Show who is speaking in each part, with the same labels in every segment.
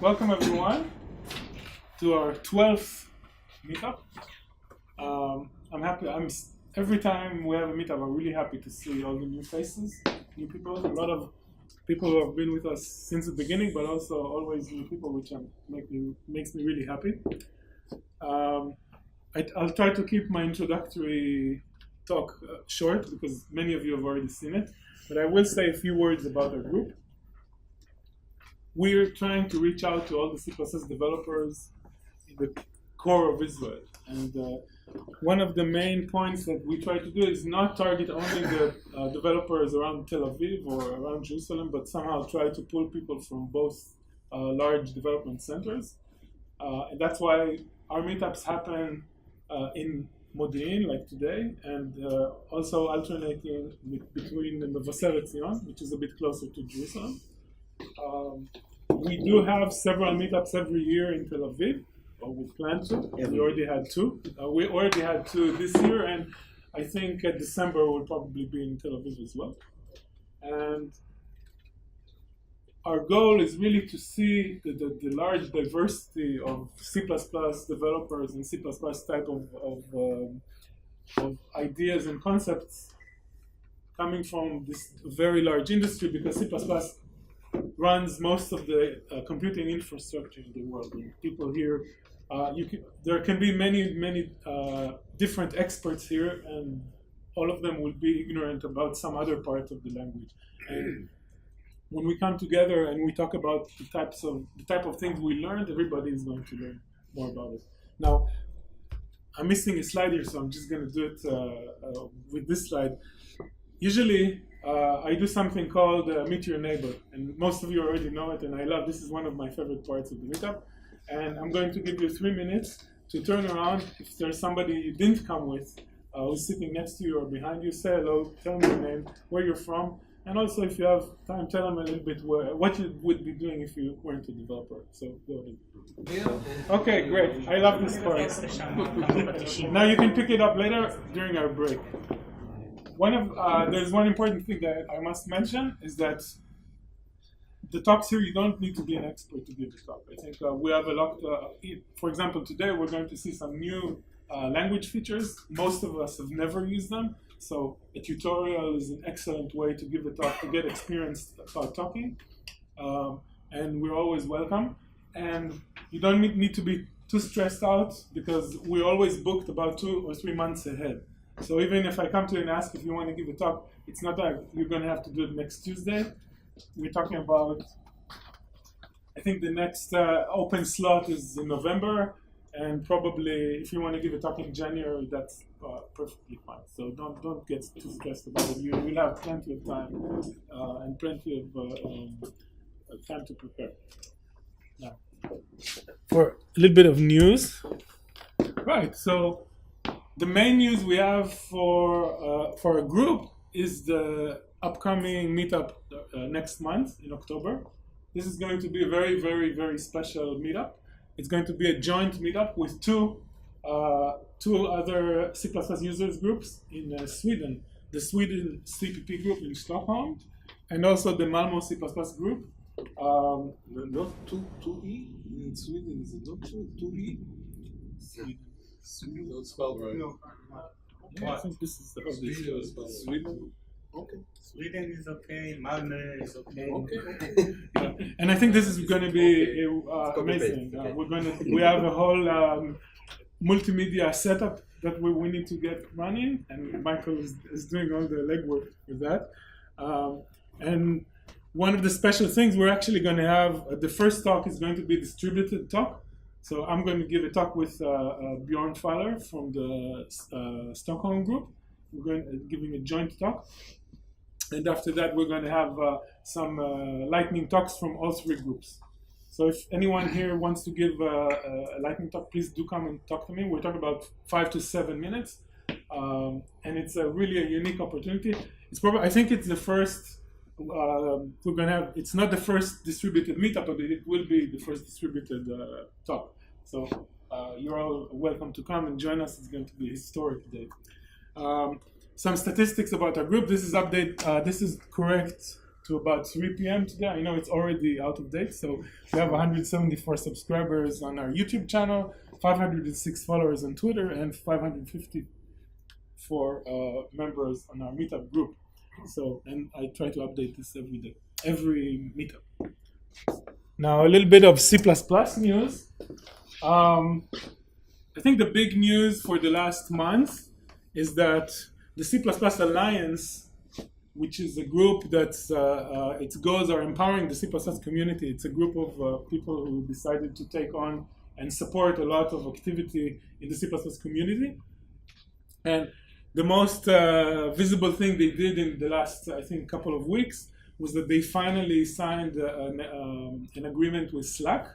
Speaker 1: Welcome everyone to our 12th meetup. I'm happy. Every time we have a meetup, I'm really happy to see all the new faces, new people. A lot of people who have been with us since the beginning, but also always new people, which makes me really happy. I'll try to keep my introductory talk short because many of you have already seen it, but I will say a few words about our group. We're trying to reach out to all the C++ developers in the core of Israel. And one of the main points that we try to do is not target only the developers around Tel Aviv or around Jerusalem, but somehow try to pull people from both large development centers. And that's why our meetups happen in Modi'in, like today, and also alternating between Mevaseret Zion, which is a bit closer to Jerusalem. We do have several meetups every year in Tel Aviv, or we plan to. We already had two. We already had two this year, and I think December will probably be in Tel Aviv as well. And our goal is really to see the large diversity of C++ developers and C++ type of ideas and concepts coming from this very large industry, because C++ runs most of the computing infrastructure in the world. And people here, there can be many different experts here, and all of them will be ignorant about some other part of the language. And when we come together and we talk about the type of things we learned, everybody is going to learn more about it. Now, I'm missing a slide here, so I'm just going to do it with this slide. Usually, I do something called Meet Your Neighbor, and most of you already know it, and I love this. Is one of my favorite parts of the meetup. And I'm going to give you 3 minutes to turn around. If there's somebody you didn't come with, who's sitting next to you or behind you, say hello, tell them your name, where you're from, and also if you have time, tell them a little bit what you would be doing if you weren't a developer. So go ahead. Okay, great. I love this part. Now you can pick it up later during our break. There's one important thing that I must mention is that the talks here, you don't need to be an expert to give the talk. I think we have a lot, for example, today we're going to see some new language features. Most of us have never used them, so a tutorial is an excellent way to give a talk, to get experience about talking, and we're always welcome. And you don't need to be too stressed out, because we're always booked about 2 or 3 months ahead. So even if I come to you and ask if you want to give a talk, it's not like you're going to have to do it next Tuesday. We're talking about, I think the next open slot is in November, and probably if you want to give a talk in January, that's perfectly fine. So don't get too stressed about it. You will have plenty of time and plenty of time to prepare. Now, for a little bit of news. Right, so the main news we have for our group is the upcoming meetup next month in October. This is going to be a very, very, very special meetup. It's going to be a joint meetup with two other C++ users groups in Sweden. The Sweden CPP group in Stockholm, and also the Malmo C++ group.
Speaker 2: Not 2E in Sweden, is it not 2E? Sweden. Not spelled right.
Speaker 1: No. Yeah, I think this is the
Speaker 2: Sweden. Okay.
Speaker 3: Sweden is okay, Malmö is okay.
Speaker 2: Okay.
Speaker 1: Yeah. And I think this is going to be amazing. We have a whole multimedia setup that we need to get running, and Michael is doing all the legwork with that. And one of the special things we're actually going to have, the first talk is going to be distributed talk. So I'm going to give a talk with Bjorn Faller from the Stockholm group. We're giving a joint talk. And after that, we're going to have some lightning talks from all 3 groups. So if anyone here wants to give a lightning talk, please do come and talk to me. We're talking about 5 to 7 minutes. And it's really a unique opportunity. I think it's the first, we're going to have, it's not the first distributed meetup, but it will be the first distributed talk. So you're all welcome to come and join us. It's going to be a historic day. Some statistics about our group. This is correct to about 3 p.m. today. I know it's already out of date, so we have 174 subscribers on our YouTube channel, 506 followers on Twitter, and 554 members on our meetup group. So, and I try to update this every day, every meetup. Now, a little bit of C++ news. I think the big news for the last month is that the C++ Alliance, which is a group that's, its goals are empowering the C++ community. It's a group of people who decided to take on and support a lot of activity in the C++ community. And the most visible thing they did in the last, I think, couple of weeks was that they finally signed an agreement with Slack.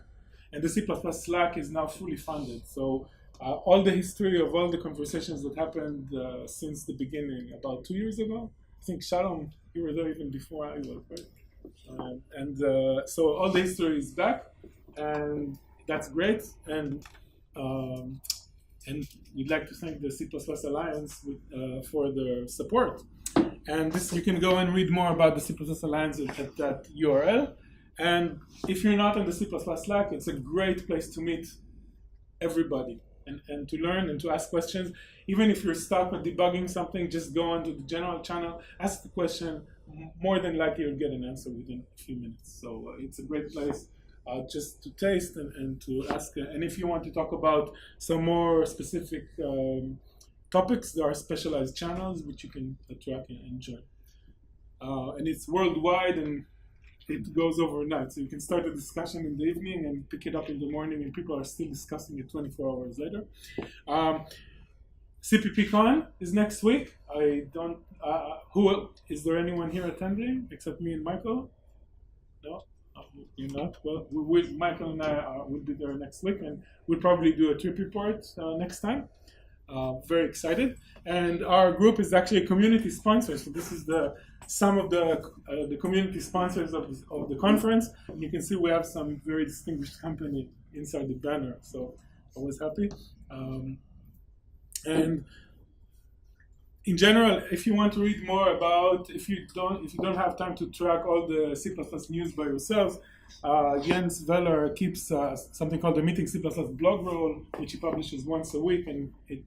Speaker 1: And the C++ Slack is now fully funded. So all the history of all the conversations that happened since the beginning, about 2 years ago, I think Shalom, you were there even before I was, right? So all the history is back, and that's great. And we'd like to thank the C++ Alliance for their support. And this, you can go and read more about the C++ Alliance at that URL. And if you're not on the C++ Slack, it's a great place to meet everybody and to learn and to ask questions. Even if you're stuck with debugging something, just go onto the general channel, ask the question. More than likely, you'll get an answer within a few minutes. So it's a great place just to taste and to ask. And if you want to talk about some more specific topics, there are specialized channels which you can track and join. And it's worldwide, and it goes overnight. So you can start a discussion in the evening and pick it up in the morning, and people are still discussing it 24 hours later. CPPCon is next week. I don't, is there anyone here attending except me and Michael? No? You're not? Well, Michael and I will be there next week, and we'll probably do a trip report next time. Very excited. And our group is actually a community sponsor. So this is some of the community sponsors of the conference. And you can see we have some very distinguished company inside the banner. So I was happy. And in general, if you want to read more about, if you don't have time to track all the C++ news by yourselves, Jens Weller keeps something called the Meeting C++ blog roll, which he publishes once a week, and it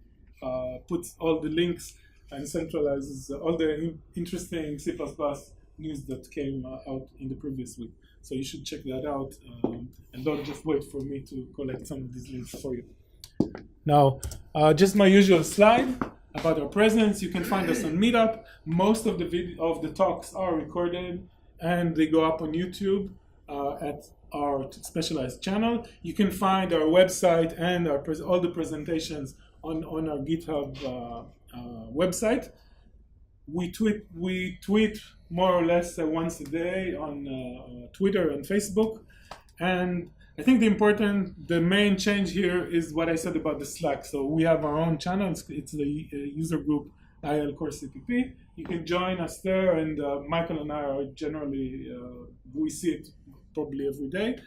Speaker 1: puts all the links and centralizes all the interesting C++ news that came out in the previous week. So you should check that out, and don't just wait for me to collect some of these links for you. Now, just my usual slide about our presence. You can find us on Meetup. Most of the talks are recorded, and they go up on YouTube at our specialized channel. You can find our website and all the presentations on our GitHub website. We tweet more or less once a day on Twitter and Facebook. And I think the main change here is what I said about the Slack. So we have our own channel. It's the user group IL Core CPP. You can join us there, and Michael and I are generally, we see it probably every day.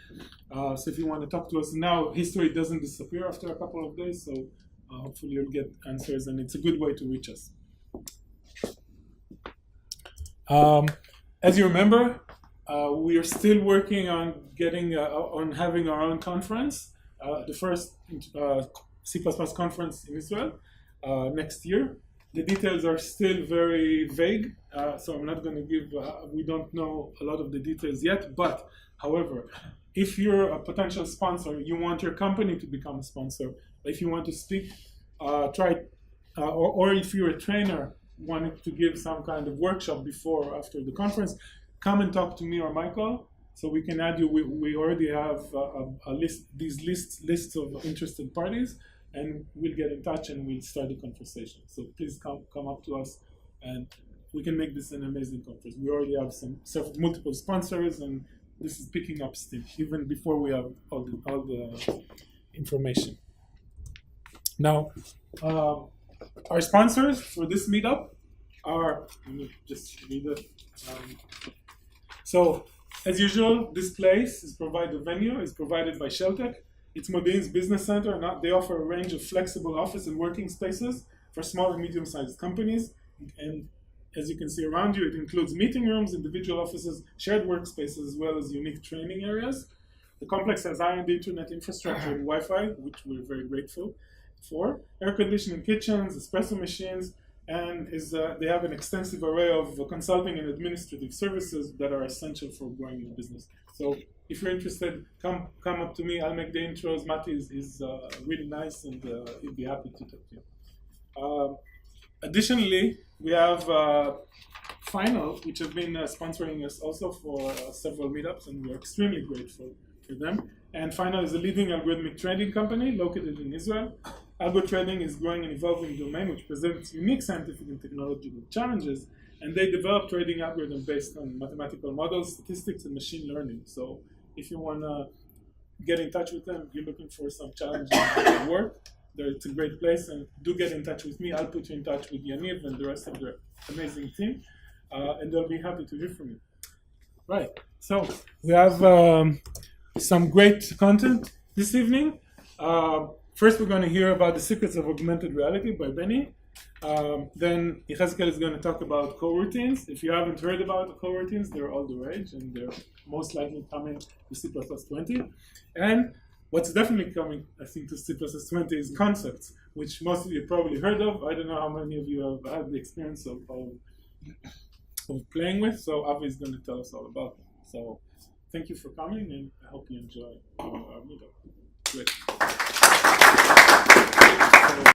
Speaker 1: So if you want to talk to us now, history doesn't disappear after a couple of days, so hopefully you'll get answers, and it's a good way to reach us. As you remember, we are still working on having our own conference, the first C++ conference in Israel next year. The details are still very vague, so I'm not going to give, we don't know a lot of the details yet, but however, if you're a potential sponsor, you want your company to become a sponsor, if you want to speak, or if you're a trainer wanting to give some kind of workshop before or after the conference, come and talk to me or Michael, so we can add you. We already have a list, lists of interested parties, and we'll get in touch and we'll start the conversation. So please come up to us, and we can make this an amazing conference. We already have multiple sponsors, and this is picking up steam even before we have all the information. Now, our sponsors for this meetup are, let me just read it. So, as usual, this place the venue is provided by Sheltec. It's Modi'in's business center, and they offer a range of flexible office and working spaces for small and medium-sized companies. And as you can see around you, it includes meeting rooms, individual offices, shared workspaces, as well as unique training areas. The complex has high-end internet infrastructure and Wi-Fi, which we're very grateful for, air conditioning kitchens, espresso machines, and they have an extensive array of consulting and administrative services that are essential for growing your business. So if you're interested, come up to me. I'll make the intros. Mati is really nice, and he'll be happy to talk to you. Additionally, we have Final, which have been sponsoring us also for several meetups, and we're extremely grateful for them. And Final is a leading algorithmic trading company located in Israel. Algo trading is growing and evolving domain which presents unique scientific and technological challenges, and they develop trading algorithms based on mathematical models, statistics, and machine learning. So if you want to get in touch with them, if you're looking for some challenging work, it's a great place, and do get in touch with me. I'll put you in touch with Yaniv and the rest of the amazing team, and they'll be happy to hear from you. Right, so we have some great content this evening. First, we're going to hear about the secrets of augmented reality by Benny. Then Yechezkel is going to talk about coroutines. If you haven't heard about coroutines, they're all the rage, and they're most likely coming to C++20. And what's definitely coming, I think, to C++20 is concepts, which most of you probably heard of. I don't know how many of you have had the experience of playing with, so Avi is going to tell us all about them. So thank you for coming, and I hope you enjoy our meetup. Great.